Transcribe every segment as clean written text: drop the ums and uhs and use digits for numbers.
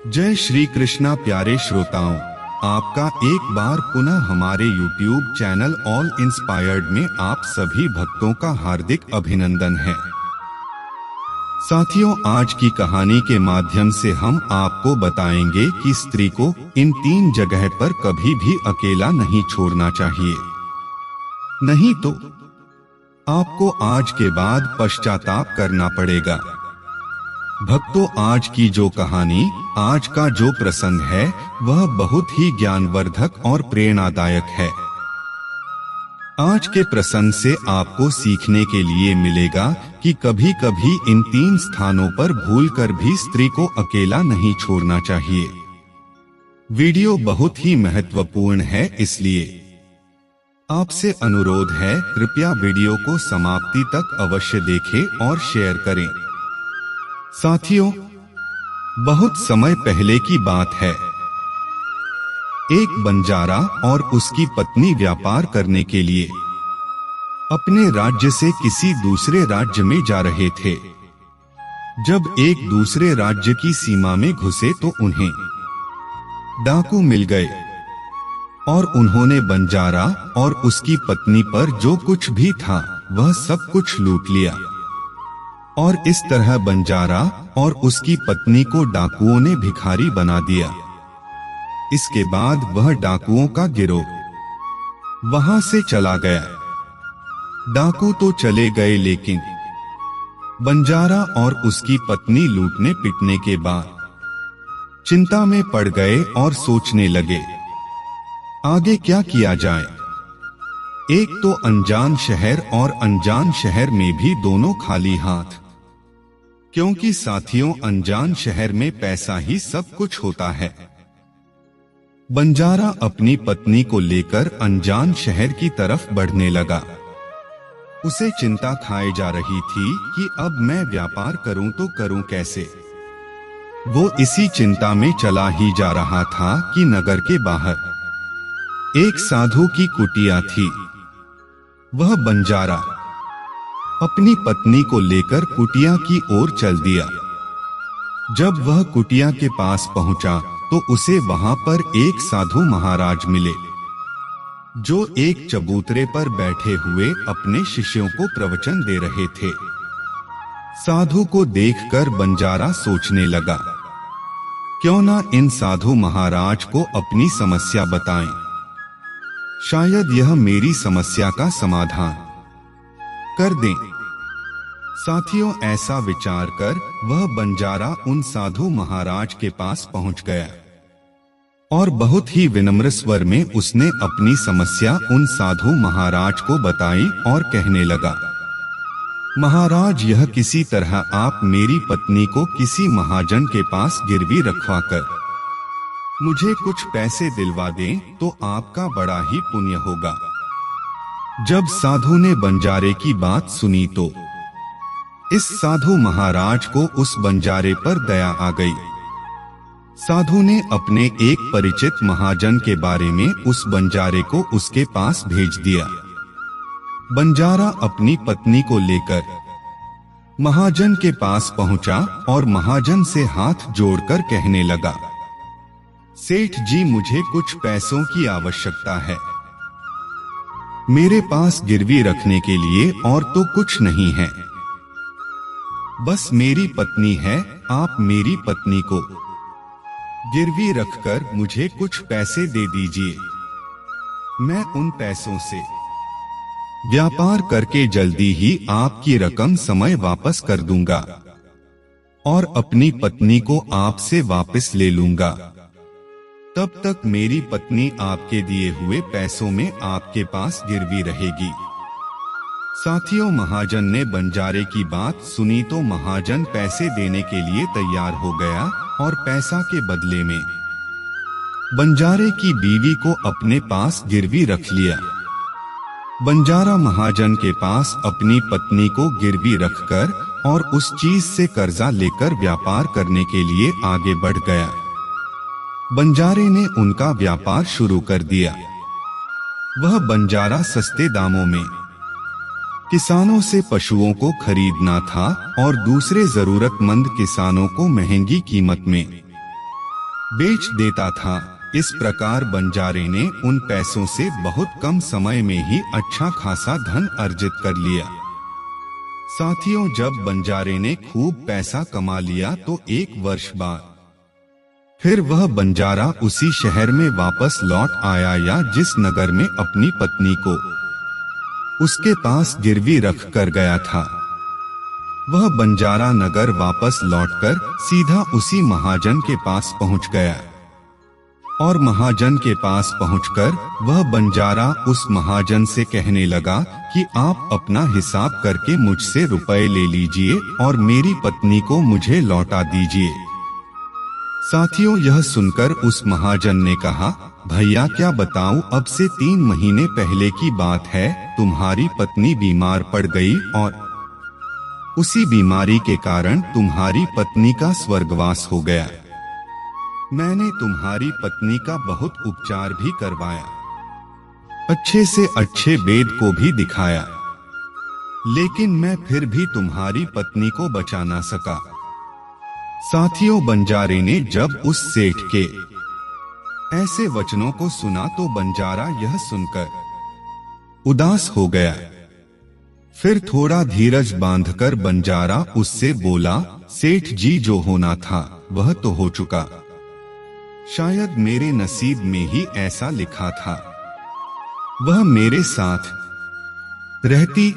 जय श्री कृष्णा प्यारे श्रोताओं, आपका एक बार पुनः हमारे YouTube चैनल ऑल इंस्पायर्ड में आप सभी भक्तों का हार्दिक अभिनंदन है। साथियों, आज की कहानी के माध्यम से हम आपको बताएंगे कि स्त्री को इन 3 जगह पर कभी भी अकेला नहीं छोड़ना चाहिए, नहीं तो आपको आज के बाद पश्चाताप करना पड़ेगा। भक्तों, आज की जो कहानी, आज का जो प्रसंग है वह बहुत ही ज्ञानवर्धक और प्रेरणादायक है। आज के प्रसंग से आपको सीखने के लिए मिलेगा कि कभी कभी इन 3 स्थानों पर भूलकर भी स्त्री को अकेला नहीं छोड़ना चाहिए। वीडियो बहुत ही महत्वपूर्ण है, इसलिए आपसे अनुरोध है, कृपया वीडियो को समाप्ति तक अवश्य देखें और शेयर करें। साथियों, बहुत समय पहले की बात है। एक बंजारा और उसकी पत्नी व्यापार करने के लिए अपने राज्य से किसी दूसरे राज्य में जा रहे थे। जब एक दूसरे राज्य की सीमा में घुसे तो उन्हें डाकू मिल गए और उन्होंने बंजारा और उसकी पत्नी पर जो कुछ भी था वह सब कुछ लूट लिया। और इस तरह बंजारा और उसकी पत्नी को डाकुओं ने भिखारी बना दिया। इसके बाद वह डाकुओं का गिरोह वहां से चला गया। डाकू तो चले गए, लेकिन बंजारा और उसकी पत्नी लूटने पिटने के बाद चिंता में पड़ गए और सोचने लगे, आगे क्या किया जाए। एक तो अनजान शहर, और अनजान शहर में भी दोनों खाली हाथ, क्योंकि साथियों, अनजान शहर में पैसा ही सब कुछ होता है। बंजारा अपनी पत्नी को लेकर अनजान शहर की तरफ बढ़ने लगा। उसे चिंता खाए जा रही थी कि अब मैं व्यापार करूं तो करूं कैसे। वो इसी चिंता में चला ही जा रहा था कि नगर के बाहर एक साधु की कुटिया थी। वह बंजारा अपनी पत्नी को लेकर कुटिया की ओर चल दिया। जब वह कुटिया के पास पहुंचा तो उसे वहां पर एक साधु महाराज मिले, जो एक चबूतरे पर बैठे हुए अपने शिष्यों को प्रवचन दे रहे थे। साधु को देखकर बंजारा सोचने लगा, क्यों ना इन साधु महाराज को अपनी समस्या बताएं। शायद यह मेरी समस्या का समाधान कर दें। साथियों, ऐसा विचार कर वह बंजारा उन साधु महाराज के पास पहुंच गया और बहुत ही विनम्र स्वर में उसने अपनी समस्या उन साधु महाराज को बताई और कहने लगा, महाराज, यह किसी तरह आप मेरी पत्नी को किसी महाजन के पास गिरवी रखवाकर मुझे कुछ पैसे दिलवा दें तो आपका बड़ा ही पुण्य होगा। जब साधु ने बंजारे की बात सुनी तो इस साधु महाराज को उस बंजारे पर दया आ गई। साधु ने अपने एक परिचित महाजन के बारे में उस बंजारे को उसके पास भेज दिया। बंजारा अपनी पत्नी को लेकर महाजन के पास पहुंचा और महाजन से हाथ जोड़कर कहने लगा, सेठ जी, मुझे कुछ पैसों की आवश्यकता है। मेरे पास गिरवी रखने के लिए और तो कुछ नहीं है, बस मेरी पत्नी है। आप मेरी पत्नी को गिरवी रखकर मुझे कुछ पैसे दे दीजिए। मैं उन पैसों से व्यापार करके जल्दी ही आपकी रकम समय वापस कर दूंगा और अपनी पत्नी को आपसे वापस ले लूंगा। तब तक मेरी पत्नी आपके दिए हुए पैसों में आपके पास गिरवी रहेगी। साथियों, महाजन ने बंजारे की बात सुनी तो महाजन पैसे देने के लिए तैयार हो गया और पैसा के बदले में बंजारे की बीवी को अपने पास गिरवी रख लिया। बंजारा महाजन के पास अपनी पत्नी को गिरवी रखकर और उस चीज से कर्जा लेकर व्यापार करने के लिए आगे बढ़ गया। बंजारे ने उनका व्यापार शुरू कर दिया। वह बंजारा सस्ते दामों में किसानों से पशुओं को खरीदना था और दूसरे जरूरतमंद किसानों को महंगी कीमत में बेच देता था। इस प्रकार बंजारे ने उन पैसों से बहुत कम समय में ही अच्छा खासा धन अर्जित कर लिया। साथियों, जब बंजारे ने खूब पैसा कमा लिया तो एक वर्ष बाद फिर वह बंजारा उसी शहर में वापस लौट आया या जिस नगर में अपनी पत्नी को उसके पास गिरवी रख कर गया था। वह बंजारा नगर वापस लौटकर सीधा उसी महाजन के पास पहुंच गया और महाजन के पास पहुंचकर वह बंजारा उस महाजन से कहने लगा कि आप अपना हिसाब करके मुझसे रुपए ले लीजिए और मेरी पत्नी को मुझे लौटा दीजिए। साथियों, यह सुनकर उस महाजन ने कहा, भैया क्या बताऊं, अब से 3 महीने पहले की बात है। तुम्हारी पत्नी बीमार पड़ गई और उसी बीमारी के कारण तुम्हारी पत्नी का स्वर्गवास हो गया। मैंने तुम्हारी पत्नी का बहुत उपचार भी करवाया, अच्छे से अच्छे वैद्य को भी दिखाया, लेकिन मैं फिर भी तुम्हारी पत्नी को बचा ना सका। साथियों, बंजारे ने जब उस सेठ के ऐसे वचनों को सुना तो बंजारा यह सुनकर उदास हो गया। फिर थोड़ा धीरज बांधकर बंजारा उससे बोला, सेठ जी, जो होना था वह तो हो चुका। शायद मेरे नसीब में ही ऐसा लिखा था। वह मेरे साथ रहती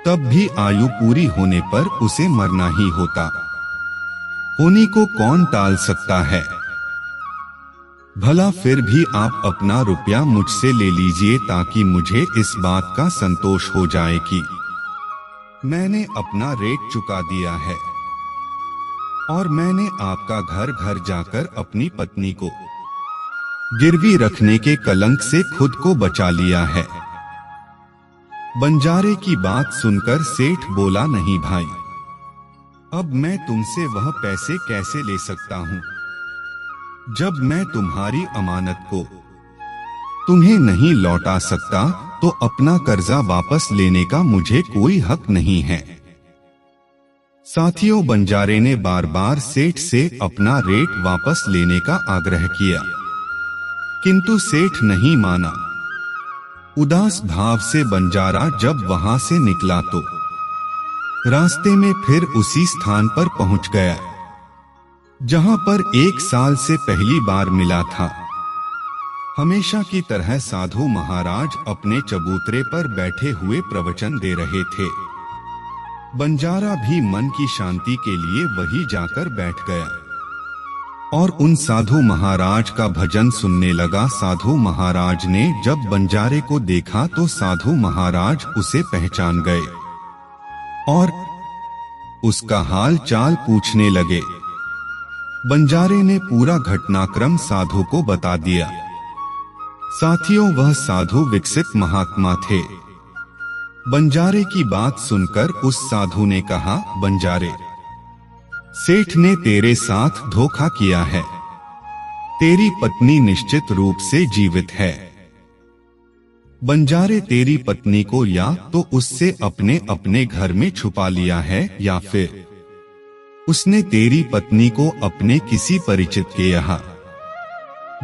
तब भी आयु पूरी होने पर उसे मरना ही होता। होनी को कौन टाल सकता है। भला फिर भी आप अपना रुपया मुझसे ले लीजिए ताकि मुझे इस बात का संतोष हो जाए कि मैंने अपना रेट चुका दिया है और मैंने आपका घर घर जाकर अपनी पत्नी को गिरवी रखने के कलंक से खुद को बचा लिया है। बंजारे की बात सुनकर सेठ बोला, नहीं भाई, अब मैं तुमसे वह पैसे कैसे ले सकता हूं जब मैं तुम्हारी अमानत को तुम्हें नहीं लौटा सकता, तो अपना कर्जा वापस लेने का मुझे कोई हक नहीं है। साथियों, बंजारे ने बार बार सेठ से अपना रेट वापस लेने का आग्रह किया, किंतु सेठ नहीं माना। उदास भाव से बंजारा जब वहां से निकला तो रास्ते में फिर उसी स्थान पर पहुंच गया जहां पर 1 साल से पहली बार मिला था। हमेशा की तरह साधु महाराज अपने चबूतरे पर बैठे हुए प्रवचन दे रहे थे। बंजारा भी मन की शांति के लिए वहीं जाकर बैठ गया और उन साधु महाराज का भजन सुनने लगा। साधु महाराज ने जब बंजारे को देखा तो साधु महाराज उसे पहचान गए और उसका हाल चाल पूछने लगे। बंजारे ने पूरा घटनाक्रम साधु को बता दिया। साथियों, वह साधु विकसित महात्मा थे। बंजारे की बात सुनकर उस साधु ने कहा, बंजारे, सेठ ने तेरे साथ धोखा किया है। तेरी पत्नी निश्चित रूप से जीवित है। बंजारे, तेरी पत्नी को या तो उससे अपने अपने घर में छुपा लिया है या फिर उसने तेरी पत्नी को अपने किसी परिचित के यहाँ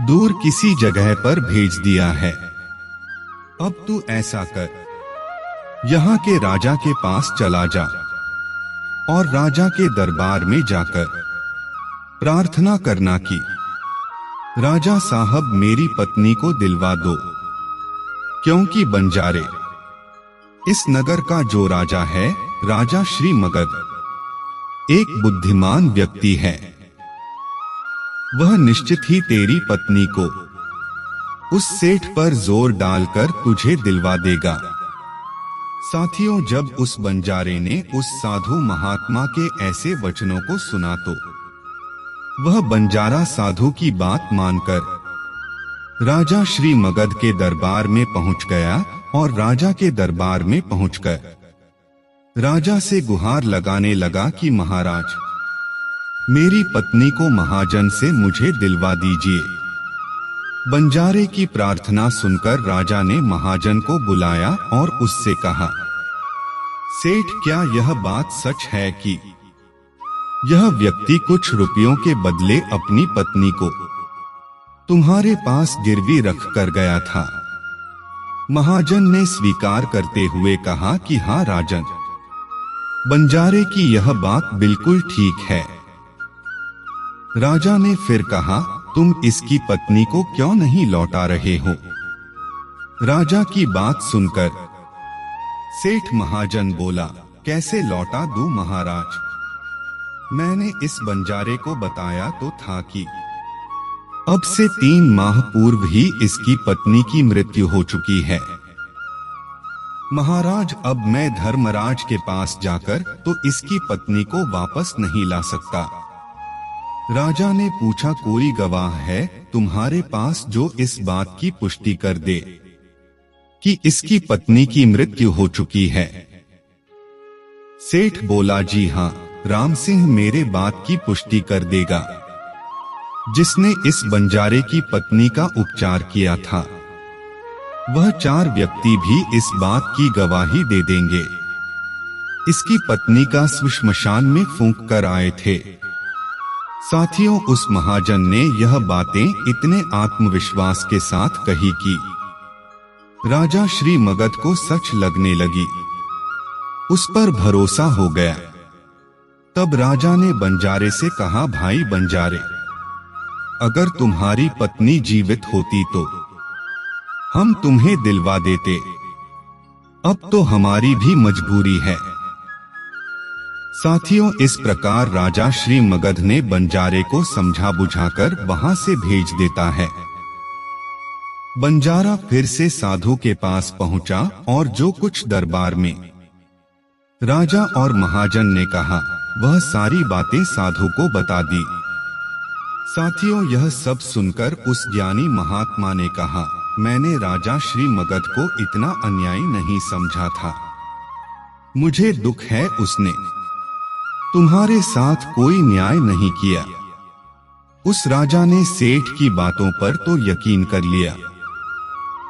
दूर किसी जगह पर भेज दिया है। अब तू ऐसा कर, यहाँ के राजा के पास चला जा और राजा के दरबार में जाकर प्रार्थना करना कि राजा साहब मेरी पत्नी को दिलवा दो, क्योंकि बंजारे, इस नगर का जो राजा है, राजा श्री मगध, एक बुद्धिमान व्यक्ति है। वह निश्चित ही तेरी पत्नी को उस सेठ पर जोर डालकर तुझे दिलवा देगा। साथियों, जब उस बंजारे ने उस साधु महात्मा के ऐसे वचनों को सुना तो वह बंजारा साधु की बात मानकर राजा श्री मगध के दरबार में पहुंच गया और राजा के दरबार में पहुंचकर राजा से गुहार लगाने लगा कि महाराज, मेरी पत्नी को महाजन से मुझे दिलवा दीजिए। बंजारे की प्रार्थना सुनकर राजा ने महाजन को बुलाया और उससे कहा, सेठ, क्या यह बात सच है कि यह व्यक्ति कुछ रुपयों के बदले अपनी पत्नी को तुम्हारे पास गिरवी रख कर गया था। महाजन ने स्वीकार करते हुए कहा कि हाँ राजन, बंजारे की यह बात बिल्कुल ठीक है। राजा ने फिर कहा, तुम इसकी पत्नी को क्यों नहीं लौटा रहे हो? राजा की बात सुनकर सेठ महाजन बोला, कैसे लौटा दूं महाराज? मैंने इस बंजारे को बताया तो था कि अब से 3 माह पूर्व ही इसकी पत्नी की मृत्यु हो चुकी है। महाराज, अब मैं धर्मराज के पास जाकर तो इसकी पत्नी को वापस नहीं ला सकता। राजा ने पूछा, कोई गवाह है तुम्हारे पास जो इस बात की पुष्टि कर दे कि इसकी पत्नी की मृत्यु हो चुकी है? सेठ बोला, जी हाँ, राम सिंह मेरे बात की पुष्टि कर देगा, जिसने इस बंजारे की पत्नी का उपचार किया था। वह 4 व्यक्ति भी इस बात की गवाही दे देंगे। इसकी पत्नी का श्मशान में फूंक कर आए थे। साथियों, उस महाजन ने यह बातें इतने आत्मविश्वास के साथ कही कि राजा श्री मगध को सच लगने लगी। उस पर भरोसा हो गया। तब राजा ने बंजारे से कहा, भाई बंजारे, अगर तुम्हारी पत्नी जीवित होती तो हम तुम्हें दिलवा देते। अब तो हमारी भी मजबूरी है। साथियों, इस प्रकार राजा श्री मगध ने बंजारे को समझा बुझाकर वहां से भेज देता है। बंजारा फिर से साधु के पास पहुंचा और जो कुछ दरबार में राजा और महाजन ने कहा, वह सारी बातें साधु को बता दी। साथियों, यह सब सुनकर उस ज्ञानी महात्मा ने कहा, मैंने राजा श्री मगध को इतना अन्यायी नहीं समझा था। मुझे दुख है, उसने तुम्हारे साथ कोई न्याय नहीं किया। उस राजा ने सेठ की बातों पर तो यकीन कर लिया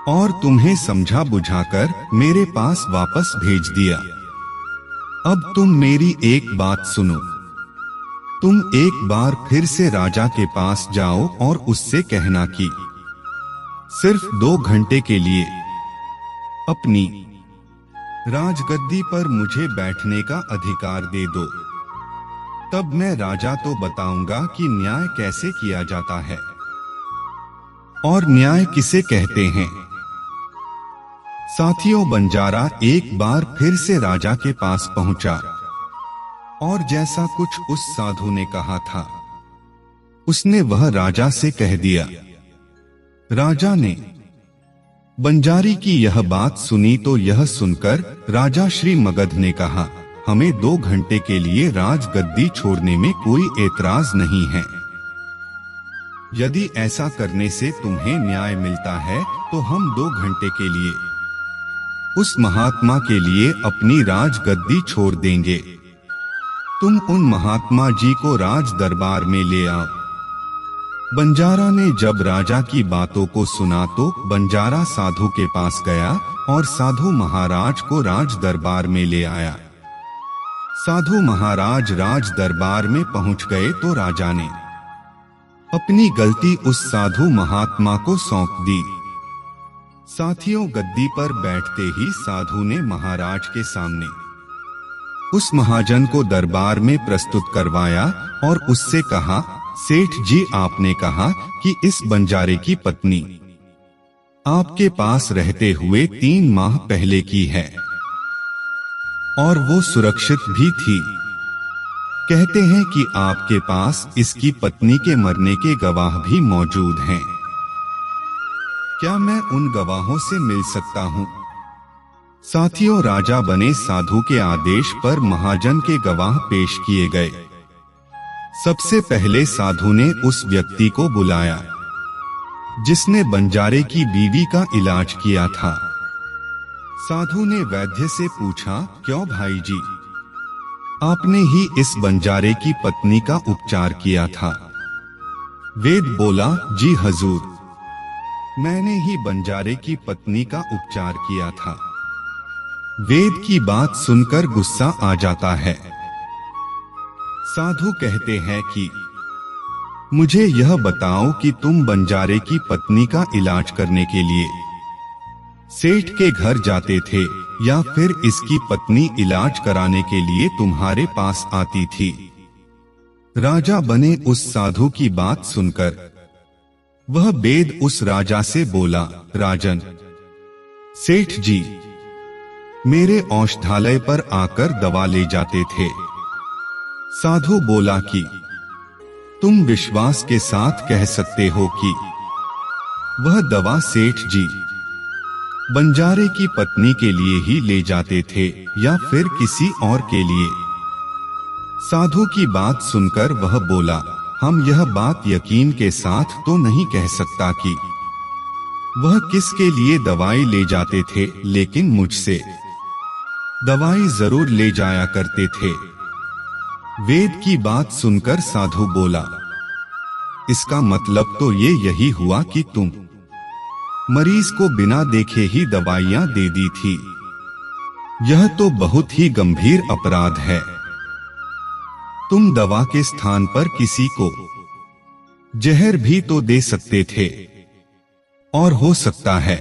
और तुम्हें समझा बुझाकर मेरे पास वापस भेज दिया। अब तुम मेरी एक बात सुनो। तुम एक बार फिर से राजा के पास जाओ और उससे कहना कि सिर्फ 2 घंटे के लिए अपनी राजगद्दी पर मुझे बैठने का अधिकार दे दो। तब मैं राजा तो बताऊंगा कि न्याय कैसे किया जाता है और न्याय किसे कहते हैं। साथियों, बंजारा एक बार फिर से राजा के पास पहुंचा और जैसा कुछ उस साधु ने कहा था, उसने वह राजा से कह दिया। राजा ने बंजारी की यह बात सुनी तो यह सुनकर राजा श्री मगध ने कहा, हमें 2 घंटे के लिए राजगद्दी छोड़ने में कोई एतराज नहीं है। यदि ऐसा करने से तुम्हें न्याय मिलता है तो हम 2 घंटे के लिए उस महात्मा के लिए अपनी राजगद्दी छोड़ देंगे। तुम उन महात्मा जी को राज दरबार में ले आओ। बंजारा ने जब राजा की बातों को सुना तो बंजारा साधु के पास गया और साधु महाराज को राज दरबार में ले आया। साधु महाराज राज दरबार में पहुंच गए तो राजा ने अपनी गलती उस साधु महात्मा को सौंप दी। साथियों, गद्दी पर बैठते ही साधु ने महाराज के सामने उस महाजन को दरबार में प्रस्तुत करवाया और उससे कहा, सेठ जी, आपने कहा कि इस बंजारे की पत्नी आपके पास रहते हुए 3 माह पहले की है और वो सुरक्षित भी थी। कहते हैं कि आपके पास इसकी पत्नी के मरने के गवाह भी मौजूद हैं। क्या मैं उन गवाहों से मिल सकता हूँ? साथियों, राजा बने साधु के आदेश पर महाजन के गवाह पेश किए गए। सबसे पहले साधु ने उस व्यक्ति को बुलाया जिसने बंजारे की बीवी का इलाज किया था। साधु ने वैद्य से पूछा, क्यों भाई जी, आपने ही इस बंजारे की पत्नी का उपचार किया था? वेद बोला, जी हजूर, मैंने ही बंजारे की पत्नी का उपचार किया था। वेद की बात सुनकर गुस्सा आ जाता है। साधु कहते हैं कि मुझे यह बताओ कि तुम बंजारे की पत्नी का इलाज करने के लिए सेठ के घर जाते थे या फिर इसकी पत्नी इलाज कराने के लिए तुम्हारे पास आती थी। राजा बने उस साधु की बात सुनकर वह बेद उस राजा से बोला, राजन, सेठ जी मेरे औषधालय पर आकर दवा ले जाते थे। साधु बोला कि तुम विश्वास के साथ कह सकते हो कि वह दवा सेठ जी बंजारे की पत्नी के लिए ही ले जाते थे या फिर किसी और के लिए। साधु की बात सुनकर वह बोला, हम यह बात यकीन के साथ तो नहीं कह सकता कि वह किसके लिए दवाई ले जाते थे, लेकिन मुझसे दवाई जरूर ले जाया करते थे। वेद की बात सुनकर साधु बोला, इसका मतलब तो यही हुआ कि तुम मरीज को बिना देखे ही दवाइयां दे दी थी। यह तो बहुत ही गंभीर अपराध है। तुम दवा के स्थान पर किसी को जहर भी तो दे सकते थे, और हो सकता है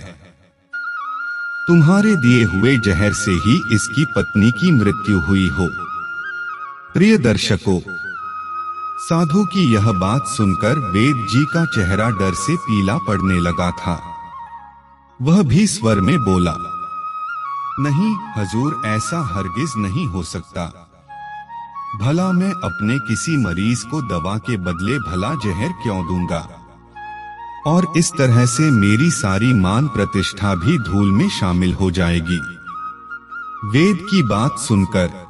तुम्हारे दिए हुए जहर से ही इसकी पत्नी की मृत्यु हुई हो। प्रिय दर्शकों, साधु की यह बात सुनकर वेद जी का चेहरा डर से पीला पड़ने लगा था। वह भी स्वर में बोला, नहीं हजूर, ऐसा हरगिज नहीं हो सकता। भला मैं अपने किसी मरीज को दवा के बदले भला जहर क्यों दूंगा, और इस तरह से मेरी सारी मान प्रतिष्ठा भी धूल में शामिल हो जाएगी। वेद की बात सुनकर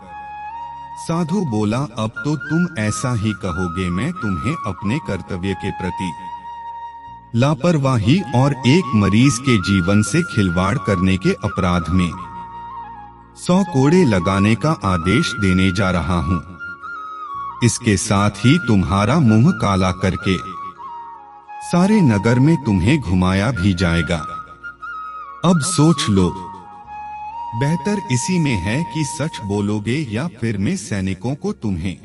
साधु बोला, अब तो तुम ऐसा ही कहोगे, मैं तुम्हें अपने कर्तव्य के प्रति लापरवाही और एक मरीज के जीवन से खिलवाड़ करने के अपराध में 100 कोड़े लगाने का आदेश देने जा रहा हूं। इसके साथ ही तुम्हारा मुंह काला करके सारे नगर में तुम्हें घुमाया भी जाएगा। अब सोच लो, बेहतर इसी में है कि सच बोलोगे या फिर मैं सैनिकों को तुम्हें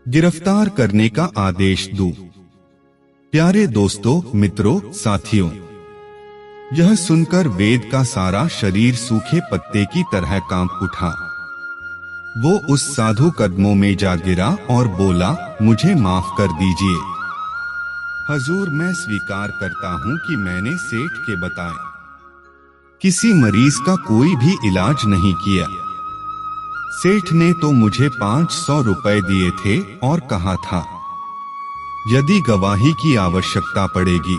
गिरफ्तार करने का आदेश दूं। प्यारे दोस्तों, मित्रों, साथियों, यह सुनकर वेद का सारा शरीर सूखे पत्ते की तरह कांप उठा। वो उस साधु कदमों में जा गिरा और बोला, मुझे माफ कर दीजिए हजूर, मैं स्वीकार करता हूं कि मैंने सेठ के बताए किसी मरीज का कोई भी इलाज नहीं किया। सेठ ने तो मुझे 500 रुपए दिए थे और कहा था, यदि गवाही की आवश्यकता पड़ेगी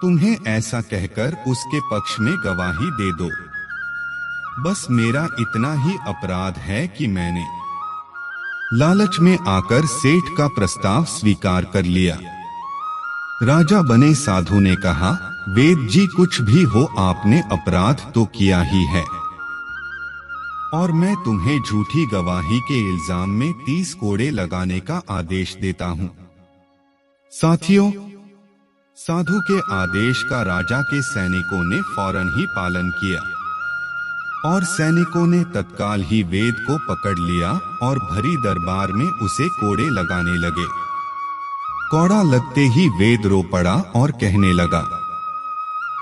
तुम्हें ऐसा कहकर उसके पक्ष में गवाही दे दो। बस मेरा इतना ही अपराध है कि मैंने लालच में आकर सेठ का प्रस्ताव स्वीकार कर लिया। राजा बने साधु ने कहा, वेद जी कुछ भी हो, आपने अपराध तो किया ही है, और मैं तुम्हें झूठी गवाही के इल्जाम में 30 कोड़े लगाने का आदेश देता हूं। साथियों, साधु के आदेश का राजा के सैनिकों ने फौरन ही पालन किया और सैनिकों ने तत्काल ही वेद को पकड़ लिया और भरी दरबार में उसे कोड़े लगाने लगे। कोड़ा लगते ही वेद रो पड़ा और कहने लगा,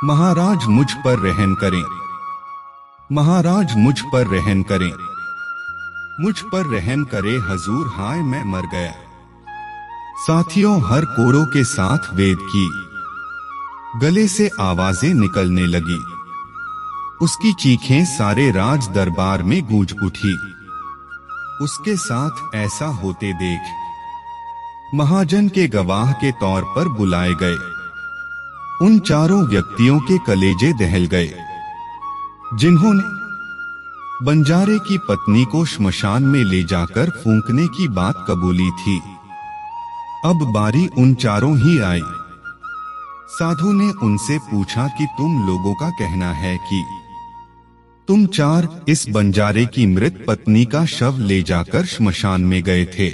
महाराज मुझ पर रहम करें, महाराज मुझ पर रहम करें, मुझ पर रहम करे हजूर, हाय मैं मर गया। साथियों, हर कोड़ों के साथ वेद की गले से आवाजें निकलने लगी। उसकी चीखें सारे राज दरबार में गूंज उठी। उसके साथ ऐसा होते देख महाजन के गवाह के तौर पर बुलाए गए। उन चारों व्यक्तियों के कलेजे दहल गए जिन्होंने बंजारे की पत्नी को श्मशान में ले जाकर फूंकने की बात कबूली थी। अब बारी उन चारों ही आई। साधु ने उनसे पूछा कि तुम लोगों का कहना है कि तुम चार इस बंजारे की मृत पत्नी का शव ले जाकर श्मशान में गए थे।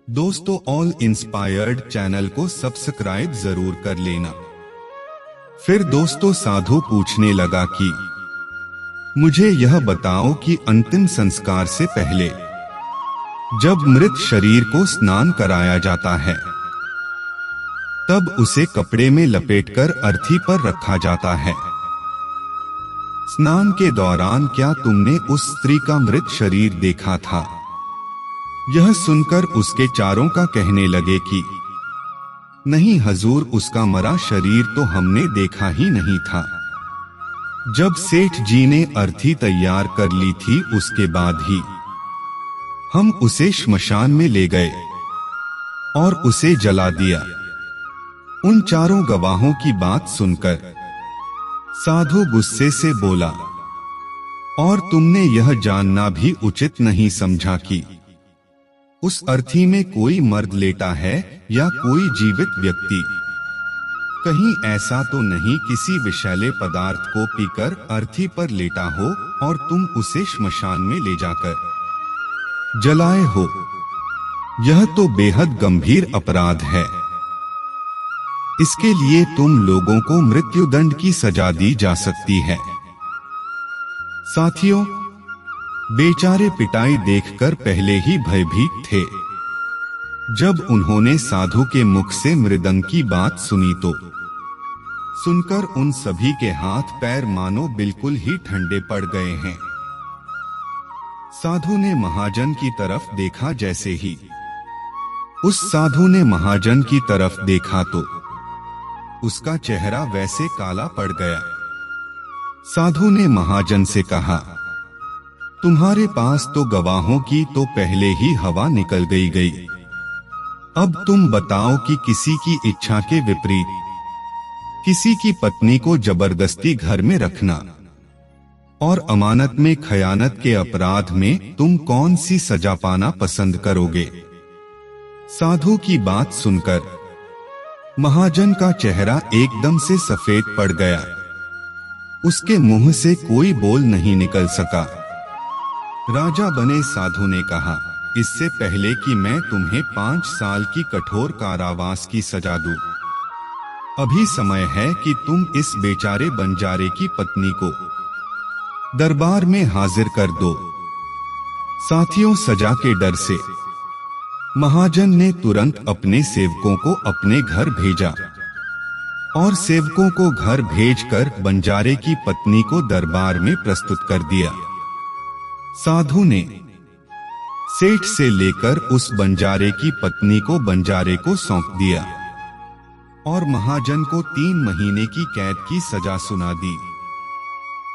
दोस्तों, ऑल इंस्पायर्ड चैनल को सब्सक्राइब जरूर कर लेना। फिर दोस्तों, साधु पूछने लगा कि मुझे यह बताओ कि अंतिम संस्कार से पहले जब मृत शरीर को स्नान कराया जाता है तब उसे कपड़े में लपेटकर अर्थी पर रखा जाता है। स्नान के दौरान क्या तुमने उस स्त्री का मृत शरीर देखा था? यह सुनकर उसके चारों का कहने लगे कि नहीं हजूर, उसका मरा शरीर तो हमने देखा ही नहीं था। जब सेठ जी ने अर्थी तैयार कर ली थी उसके बाद ही हम उसे श्मशान में ले गए और उसे जला दिया। उन चारों गवाहों की बात सुनकर साधु गुस्से से बोला, और तुमने यह जानना भी उचित नहीं समझा कि उस अर्थी में कोई मर्द लेटा है या कोई जीवित व्यक्ति? कहीं ऐसा तो नहीं किसी विषैले पदार्थ को पीकर अर्थी पर लेटा हो और तुम उसे श्मशान में ले जाकर जलाए हो? यह तो बेहद गंभीर अपराध है। इसके लिए तुम लोगों को मृत्युदंड की सजा दी जा सकती है। साथियों, बेचारे पिटाई देखकर पहले ही भयभीत थे। जब उन्होंने साधु के मुख से मृदंग की बात सुनी तो सुनकर उन सभी के हाथ पैर मानो बिल्कुल ही ठंडे पड़ गए हैं। साधु ने महाजन की तरफ देखा। जैसे ही उस साधु ने महाजन की तरफ देखा तो उसका चेहरा वैसे काला पड़ गया। साधु ने महाजन से कहा, तुम्हारे पास तो गवाहों की तो पहले ही हवा निकल गई। अब तुम बताओ कि किसी की इच्छा के विपरीत किसी की पत्नी को जबरदस्ती घर में रखना और अमानत में खयानत के अपराध में तुम कौन सी सजा पाना पसंद करोगे? साधु की बात सुनकर महाजन का चेहरा एकदम से सफेद पड़ गया। उसके मुंह से कोई बोल नहीं निकल सका। राजा बने साधु ने कहा, इससे पहले कि मैं तुम्हें 5 साल की कठोर कारावास की सजा दूं, अभी समय है कि तुम इस बेचारे बंजारे की पत्नी को दरबार में हाजिर कर दो। साथियों, सजा के डर से महाजन ने तुरंत अपने सेवकों को अपने घर भेजा और सेवकों को घर भेजकर बंजारे की पत्नी को दरबार में प्रस्तुत कर दिया। साधु ने सेठ से लेकर उस बंजारे की पत्नी को बंजारे को सौंप दिया और महाजन को 3 महीने की कैद की सजा सुना दी।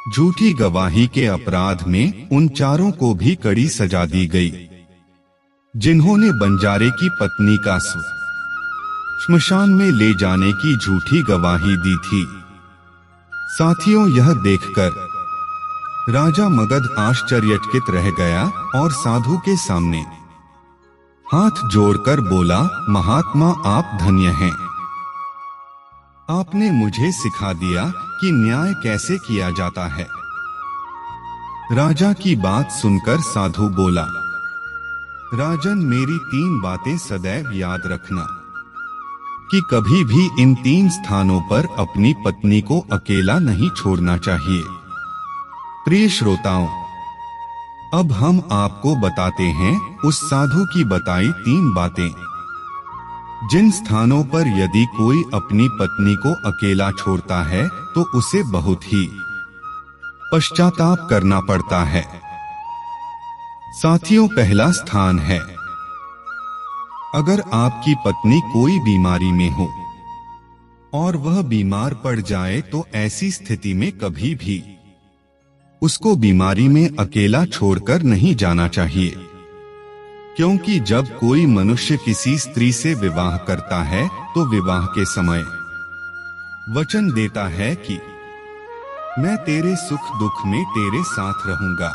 झूठी गवाही के अपराध में उन चारों को भी कड़ी सजा दी गई जिन्होंने बंजारे की पत्नी का श्मशान में ले जाने की झूठी गवाही दी थी। साथियों, यह देखकर राजा मगध आश्चर्यचकित रह गया और साधु के सामने हाथ जोड़कर बोला, महात्मा, आप धन्य हैं। आपने मुझे सिखा दिया कि न्याय कैसे किया जाता है। राजा की बात सुनकर साधु बोला, राजन, मेरी 3 बातें सदैव याद रखना कि कभी भी इन 3 स्थानों पर अपनी पत्नी को अकेला नहीं छोड़ना चाहिए। प्रिय श्रोताओं, अब हम आपको बताते हैं उस साधु की बताई 3 बातें, जिन स्थानों पर यदि कोई अपनी पत्नी को अकेला छोड़ता है तो उसे बहुत ही पश्चाताप करना पड़ता है। साथियों, पहला स्थान है, अगर आपकी पत्नी कोई बीमारी में हो और वह बीमार पड़ जाए तो ऐसी स्थिति में कभी भी उसको बीमारी में अकेला छोड़कर नहीं जाना चाहिए, क्योंकि जब कोई मनुष्य किसी स्त्री से विवाह करता है तो विवाह के समय वचन देता है कि मैं तेरे सुख दुख में तेरे साथ रहूंगा।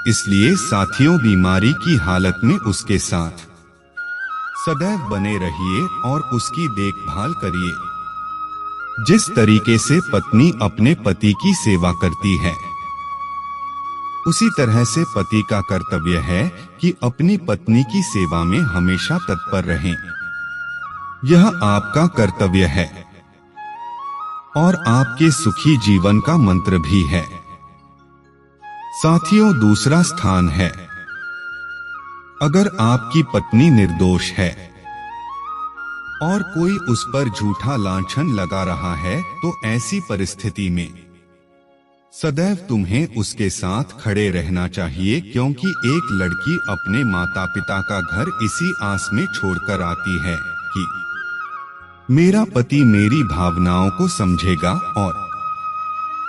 इसलिए साथियों, बीमारी की हालत में उसके साथ सदैव बने रहिए और उसकी देखभाल करिए। जिस तरीके से पत्नी अपने पति की सेवा करती है, उसी तरह से पति का कर्तव्य है कि अपनी पत्नी की सेवा में हमेशा तत्पर रहें। यह आपका कर्तव्य है और आपके सुखी जीवन का मंत्र भी है। साथियों, दूसरा स्थान है, अगर आपकी पत्नी निर्दोष है और कोई उस पर झूठा लांछन लगा रहा है, तो ऐसी परिस्थिति में सदैव तुम्हें उसके साथ खड़े रहना चाहिए, क्योंकि एक लड़की अपने माता पिता का घर इसी आस में छोड़कर आती है कि मेरा पति मेरी भावनाओं को समझेगा और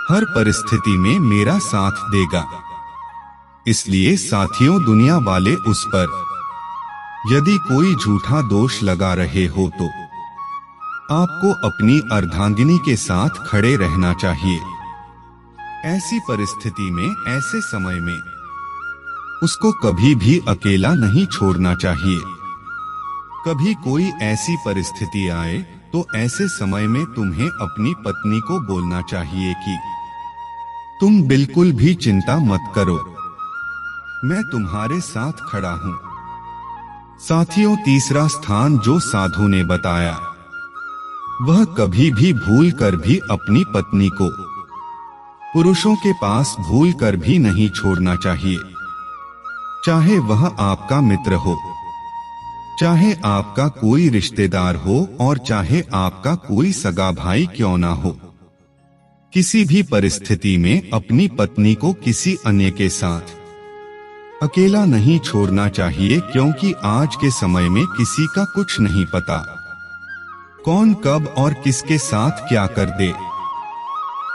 हर परिस्थिति में मेरा साथ देगा। इसलिए साथियों, दुनिया वाले उस पर यदि कोई झूठा दोष लगा रहे हो तो आपको अपनी अर्धांगिनी के साथ खड़े रहना चाहिए। ऐसी परिस्थिति में, ऐसे समय में उसको कभी भी अकेला नहीं छोड़ना चाहिए। कभी कोई ऐसी परिस्थिति आए तो ऐसे समय में तुम्हें अपनी पत्नी को बोलना चाहिए कि तुम बिल्कुल भी चिंता मत करो, मैं तुम्हारे साथ खड़ा हूं। साथियों, तीसरा स्थान जो साधु ने बताया, वह कभी भी भूल कर भी अपनी पत्नी को पुरुषों के पास भूल कर भी नहीं छोड़ना चाहिए। चाहे वह आपका मित्र हो, चाहे आपका कोई रिश्तेदार हो और चाहे आपका कोई सगा भाई क्यों ना हो, किसी भी परिस्थिति में अपनी पत्नी को किसी अन्य के साथ अकेला नहीं छोड़ना चाहिए, क्योंकि आज के समय में किसी का कुछ नहीं पता, कौन कब और किसके साथ क्या कर दे।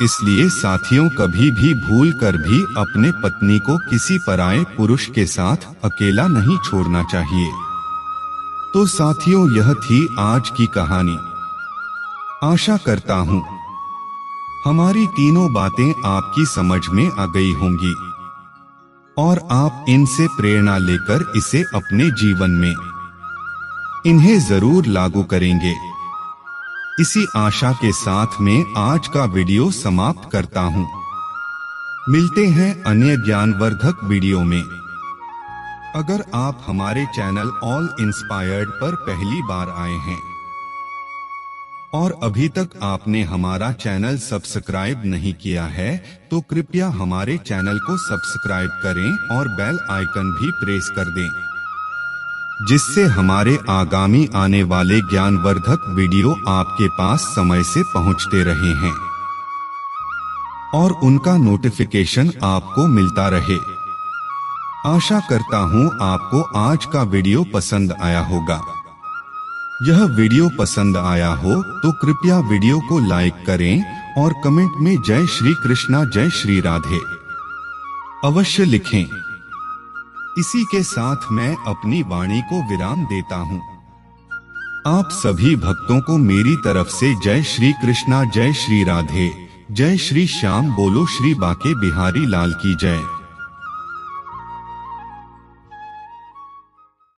इसलिए साथियों, कभी भी भूल कर भी अपने पत्नी को किसी पराये पुरुष के साथ अकेला नहीं छोड़ना चाहिए। तो साथियों, यह थी आज की कहानी। आशा करता हूं हमारी तीनों बातें आपकी समझ में आ गई होंगी और आप इनसे प्रेरणा लेकर इसे अपने जीवन में इन्हें जरूर लागू करेंगे। इसी आशा के साथ में आज का वीडियो समाप्त करता हूं। मिलते हैं अन्य ज्ञानवर्धक वीडियो में। अगर आप हमारे चैनल ऑल इंस्पायर्ड पर पहली बार आए हैं और अभी तक आपने हमारा चैनल सब्सक्राइब नहीं किया है, तो कृपया हमारे चैनल को सब्सक्राइब करें और बेल आइकन भी प्रेस कर दें, जिससे हमारे आगामी आने वाले ज्ञानवर्धक वीडियो आपके पास समय से पहुंचते रहे हैं और उनका नोटिफिकेशन आपको मिलता रहे। आशा करता हूं आपको आज का वीडियो पसंद आया होगा। यह वीडियो पसंद आया हो तो कृपया वीडियो को लाइक करें और कमेंट में जय श्री कृष्णा, जय श्री राधे अवश्य लिखें। इसी के साथ मैं अपनी वाणी को विराम देता हूं। आप सभी भक्तों को मेरी तरफ से जय श्री कृष्णा, जय श्री राधे, जय श्री श्याम। बोलो श्री बांके बिहारी लाल की जय।